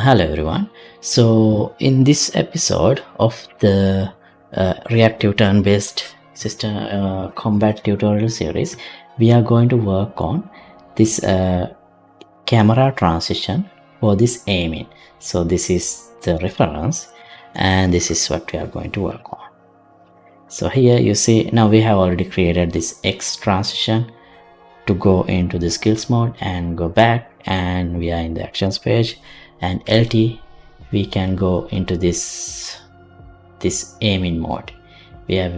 Hello everyone. So in this episode of the Reactive Turn Based System Combat tutorial series, we are going to work on this camera transition for this aiming. So this is the reference and this is what we are going to work on. So here you see now we have already created this X transition to go into the skills mode and go back, and we are in the actions page, and LT we can go into this aiming mode where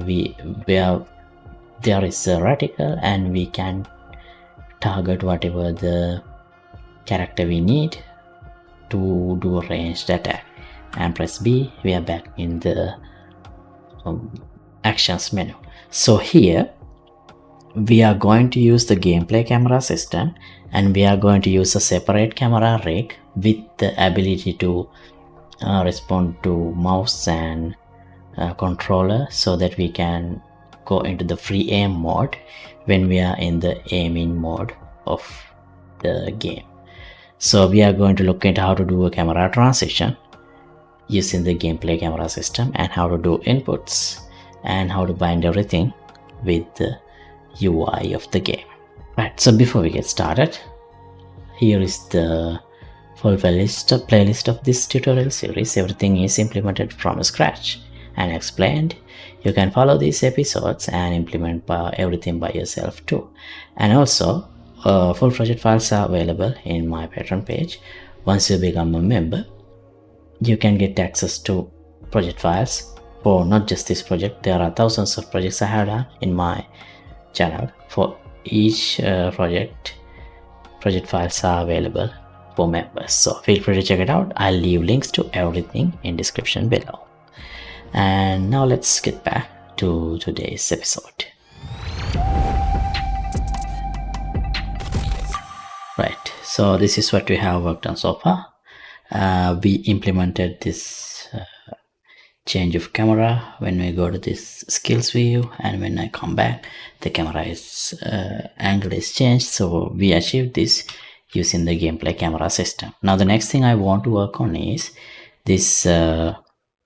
there is a reticle and we can target whatever the character we need to do a ranged attack, and press B. We are back in the actions menu. So here we are going to use the gameplay camera system, and we are going to use a separate camera rig with the ability to respond to mouse and controller, so that we can go into the free aim mode when we are in the aiming mode of the game. So we are going to look at how to do a camera transition using the gameplay camera system, and how to do inputs, and how to bind everything with the UI of the game. Right, so before we get started, here is the full playlist of this tutorial series. Everything is implemented from scratch and explained. You can follow these episodes and implement everything by yourself too. And also full project files are available in my Patreon page. Once you become a member, you can get access to project files for not just this project. There are thousands of projects I have done in my channel. For each project files are available for members, so feel free to check it out. I'll leave links to everything in description below. And now let's get back to today's episode. Right, so this is what we have worked on so far. We implemented this change of camera when we go to this skills view, and when I come back the camera is angle is changed. So we achieved this using the gameplay camera system. Now the next thing I want to work on is this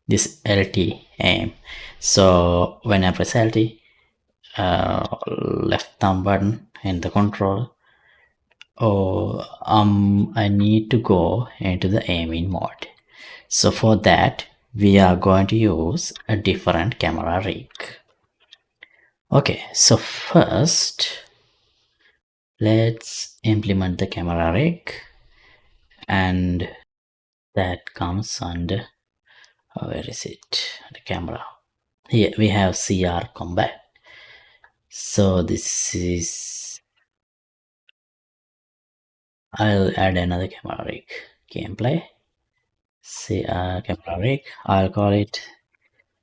this LT aim. So when I press LT, left thumb button in the control, I need to go into the aiming mode. So for that we are going to use a different camera rig. Okay, so first let's implement the camera rig, and that comes under where is it, the camera. Here we have CR combat. So this is, I'll add another camera rig, gameplay CR camera rig. I'll call it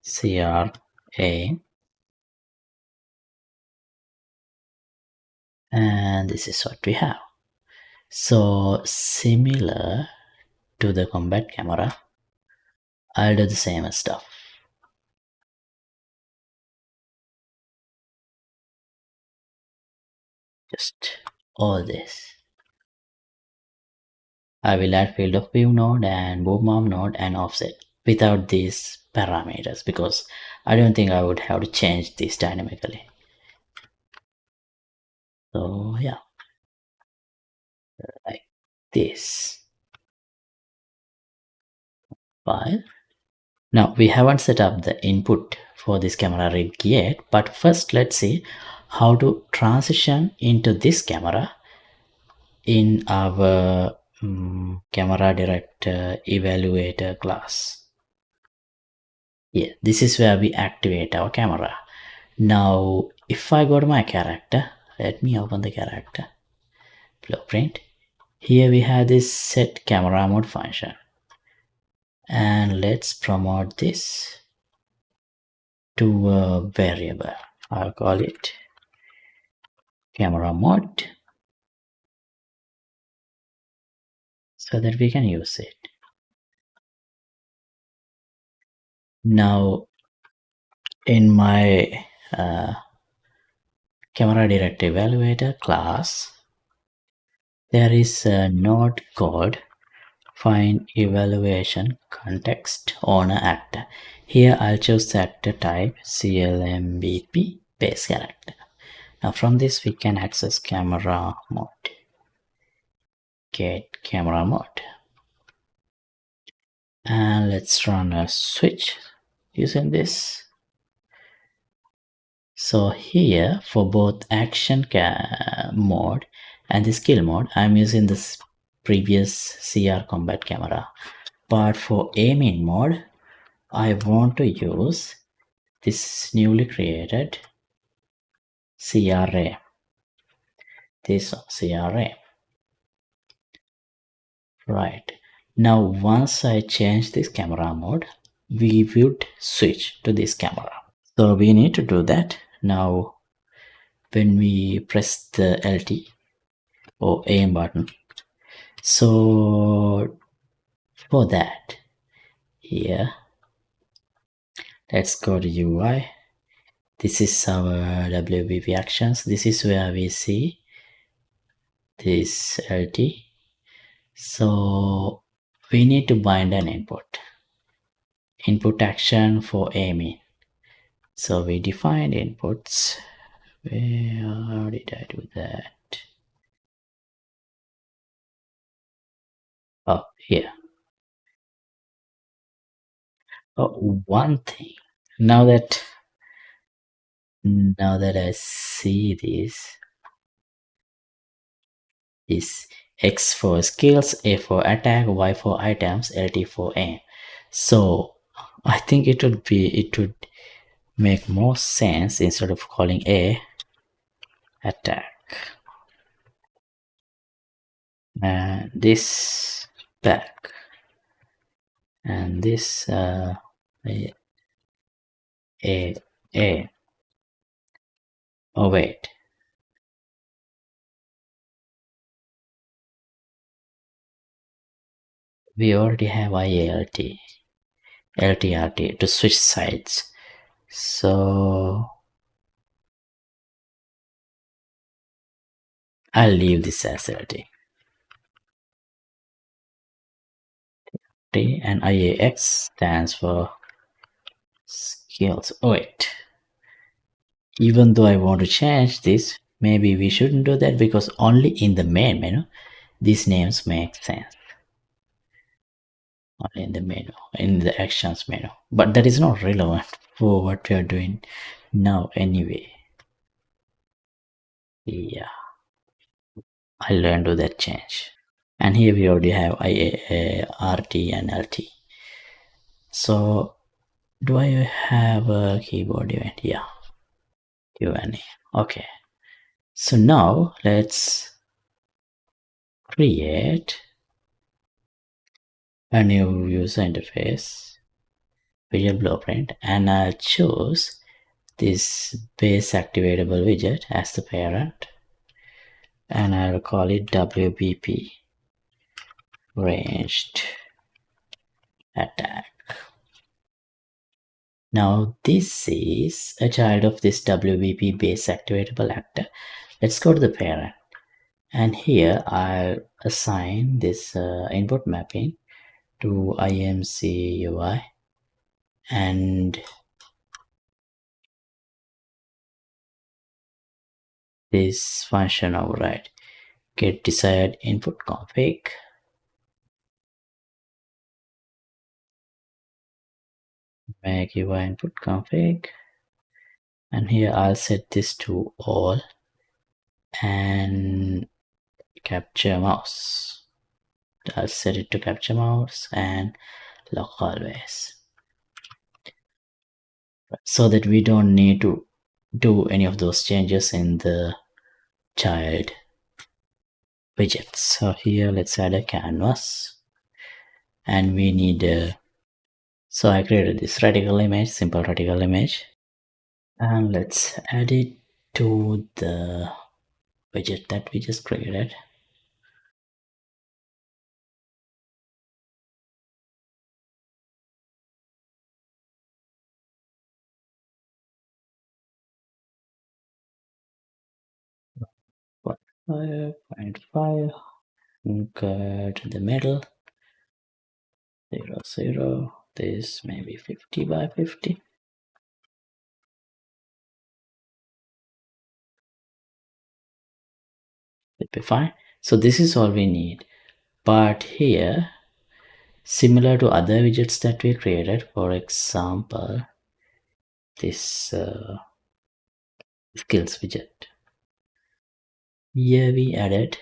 CR aim, and this is what we have. So similar to the combat camera, I'll do the same stuff. Just all this. I will add field of view node and boom arm node and offset without these parameters, because I don't think I would have to change this dynamically. So yeah, like this. File. Now we haven't set up the input for this camera rig yet, but first let's see how to transition into this camera in our camera director evaluator class. Yeah, this is where we activate our camera. Now if I go to my character, let me open the character blueprint. Here we have this set camera mode function, and let's promote this to a variable. I'll call it camera mode so that we can use it. Now in my camera director evaluator class, there is a node called find evaluation context owner actor. Here I'll choose the actor type CLMBP base character. Now from this we can access camera mode. Get camera mode. And let's run a switch using this. So here for both action mode and the skill mode, I'm using this previous CR combat camera. But for aiming mode, I want to use this newly created CRA. This CRA. Right. Now once I change this camera mode, we would switch to this camera. So we need to do that. Now when we press the LT or aim button, so for that, here let's go to UI. This is our WBP actions. This is where we see this LT. So we need to bind an input action for aiming. So we defined inputs. Where did I do that? Oh, here. Oh, one thing. Now that I see this, is X for skills, A for attack, Y for items, LT for aim. So I think it would make more sense instead of calling A attack and this back and this a a oh wait, we already have IALT LTRT to switch sides, so I'll leave this as LT. And IAX stands for skills. Oh wait, even though I want to change this, maybe we shouldn't do that because only in the main menu these names make sense. Only in the menu, in the actions menu, but that is not relevant for what we are doing now anyway. Yeah, I'll learn to that change. And here we already have RT and LT. So do I have a keyboard event? Yeah, Q&A. Okay, so now let's create a new user interface visual blueprint, and I'll choose this base activatable widget as the parent, and I'll call it WBP ranged attack. Now this is a child of this WBP base activatable actor. Let's go to the parent, and here I'll assign this input mapping to IMC UI and this function override get desired input config, make UI input config, and here I'll set this to all and capture mouse. I'll set it to capture mouse and lock always, so that we don't need to do any of those changes in the child widgets. So here let's add a canvas, and we need a, so I created this radical image, simple radical image, and let's add it to the widget that we just created. Five, 0.5, go to the middle, 0, 0. This may be 50 by 50. It'll be fine. So this is all we need. But here, similar to other widgets that we created, for example, this skills widget. Here we added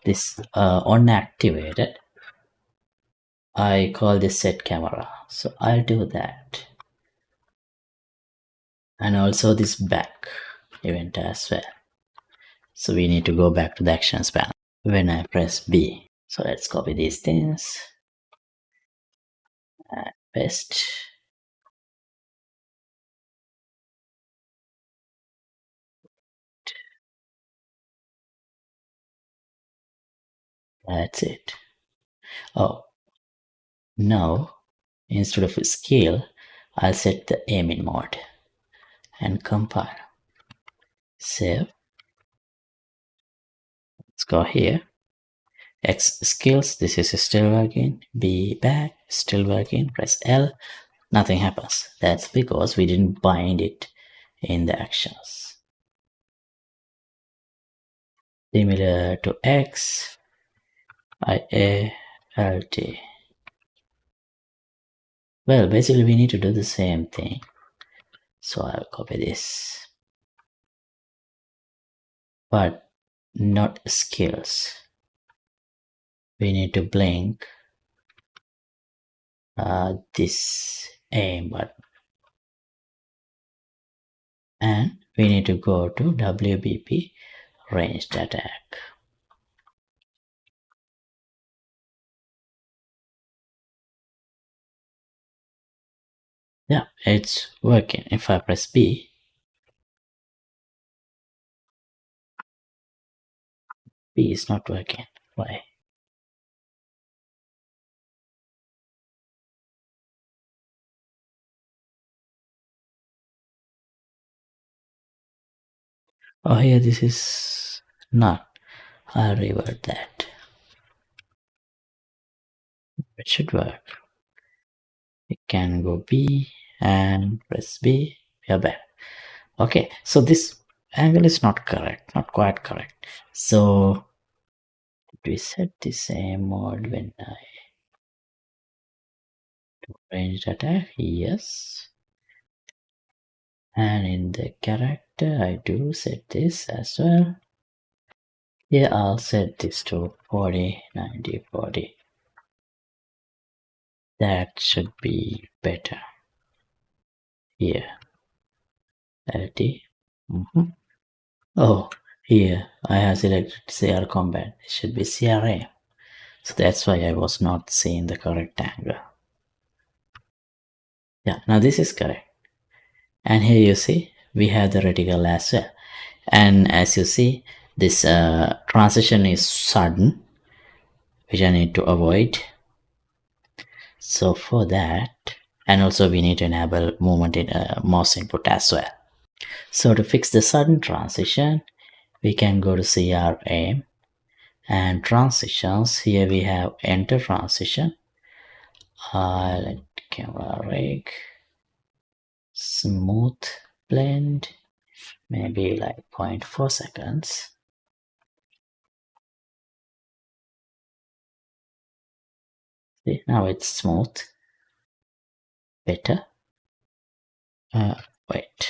this unactivated. I call this set camera. So I'll do that. And also this back event as well. So we need to go back to the actions panel when I press B. So let's copy these things and paste. That's it. Oh, now instead of scale, I'll set the aim in mode and compile. Save. Let's go here. X skills, this is still working. B back, still working. Press L, nothing happens. That's because we didn't bind it in the actions. Similar to X, 𝐴𝐿T. Well, basically we need to do the same thing. So I'll copy this. But not skills. We need to blink this aim button. And we need to go to WBP ranged attack. Yeah, it's working. If I press B, B is not working. Why? Oh, here this is not. I'll revert that. It should work. We can go B and press B. We are back. Okay, so this angle is not correct, not quite correct. So did we set the same mode when I do ranged attack? Yes. And in the character, I do set this as well. Yeah, I'll set this to 40, 90, 40. That should be better. Here. LT. Oh, here I have selected CR Combat. It should be CRA. So that's why I was not seeing the correct angle. Yeah, now this is correct. And here you see we have the reticle as well. And as you see, this transition is sudden, which I need to avoid. So for that, and also we need to enable movement in mouse input as well. So to fix the sudden transition, we can go to CR aim and transitions. Here we have enter transition. Let camera rig, smooth blend, maybe like 0.4 seconds. See, now it's smooth. Better. Wait.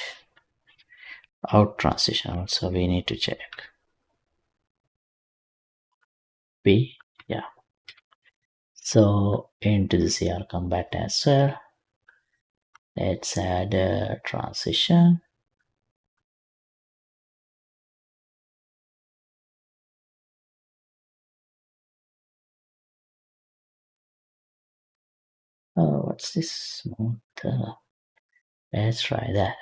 Out transition also we need to check. B, yeah. So into the CR Combat as well. Let's add a transition. Oh, what's this smooth? Let's try that.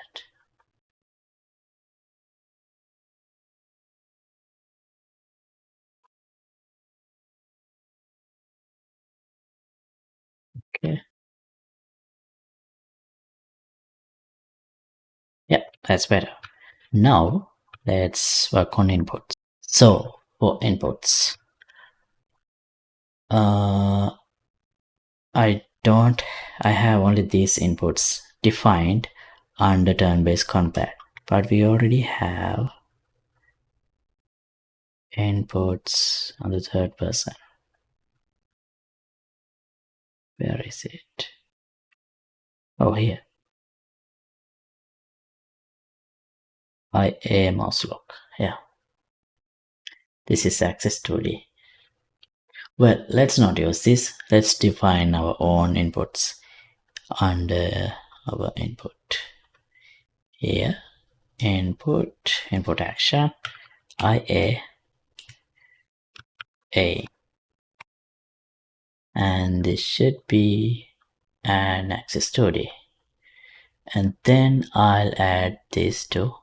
Okay. Yeah, that's better. Now let's work on inputs. So for inputs, I have only these inputs defined under turn-based combat, but we already have inputs on the third person. Where is it? Oh, here. IA mouse lock. Yeah. This is access 2D. Well, let's not use this. Let's define our own inputs under our input. Here, input action, IA, A. And this should be an access 2D. And then I'll add these two.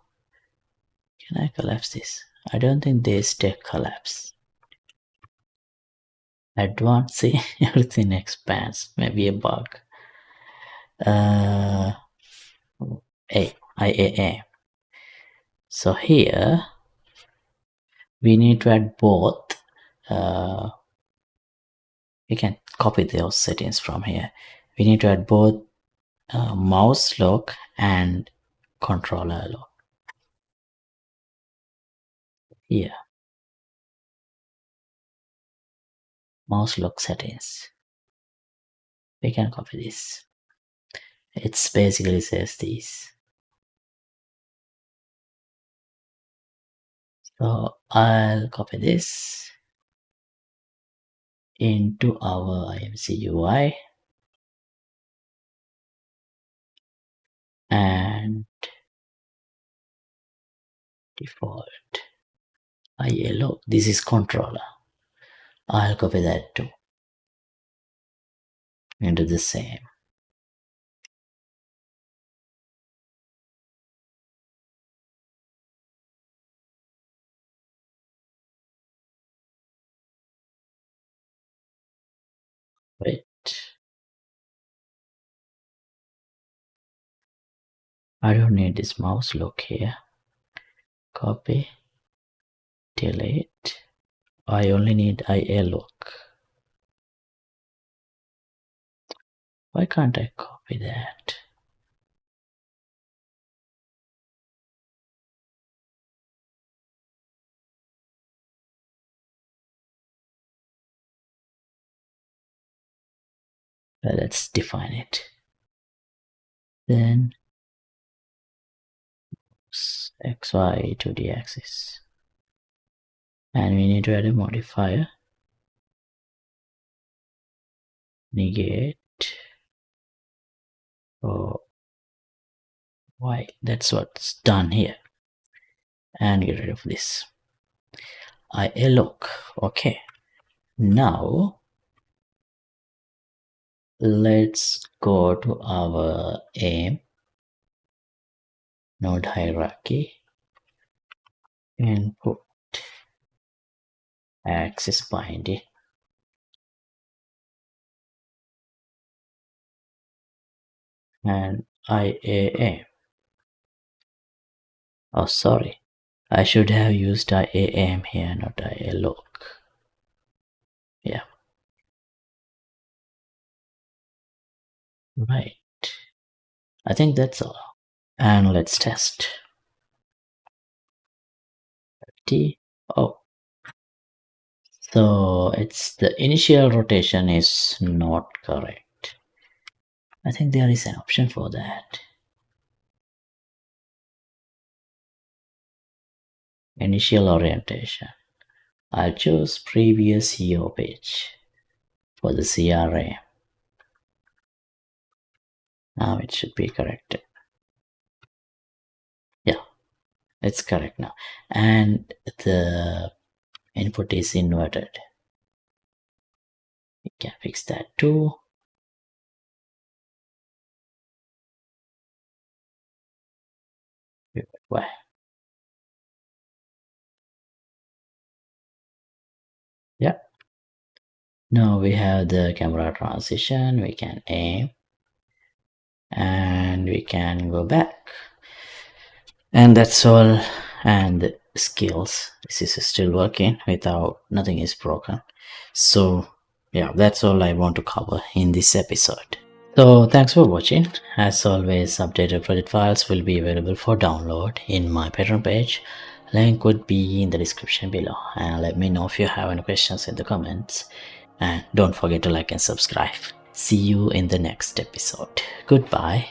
Can I collapse this? I don't think they stay collapse. Advanced, see, everything expands. Maybe a bug. IA. So here we need to add both. We can copy those settings from here. We need to add both mouse lock and controller lock. Here, mouse lock settings. We can copy this. It's basically says this. So I'll copy this into our IMC UI and default IA lock. This is controller. I'll copy that too into the same. Wait. I don't need this mouse lock here. Copy, delete. I only need IA lock. Why can't I copy that? Well, let's define it. Then XY to the axis. And we need to add a modifier. Negate. Oh, Y. That's what's done here. And get rid of this. IA lock. Okay. Now let's go to our aim node hierarchy, input access binding, and IAM. Oh, sorry, I should have used IAM here, not IA lock. Yeah, right. I think that's all. And let's test. Oh, so it's the initial rotation is not correct. I think there is an option for that. Initial orientation. I'll choose previous hero page for the CRA. Now it should be corrected. Yeah, it's correct now. And the input is inverted. We can fix that too. Why? Yeah. Now we have the camera transition. We can aim and we can go back. And that's all. And the skills. This is still working without nothing is broken. So Yeah, that's all I want to cover in this episode. So thanks for watching. As always, updated project files will be available for download in my Patreon page. Link would be in the description below, and let me know if you have any questions in the comments, and don't forget to like and subscribe. See you in the next episode. Goodbye.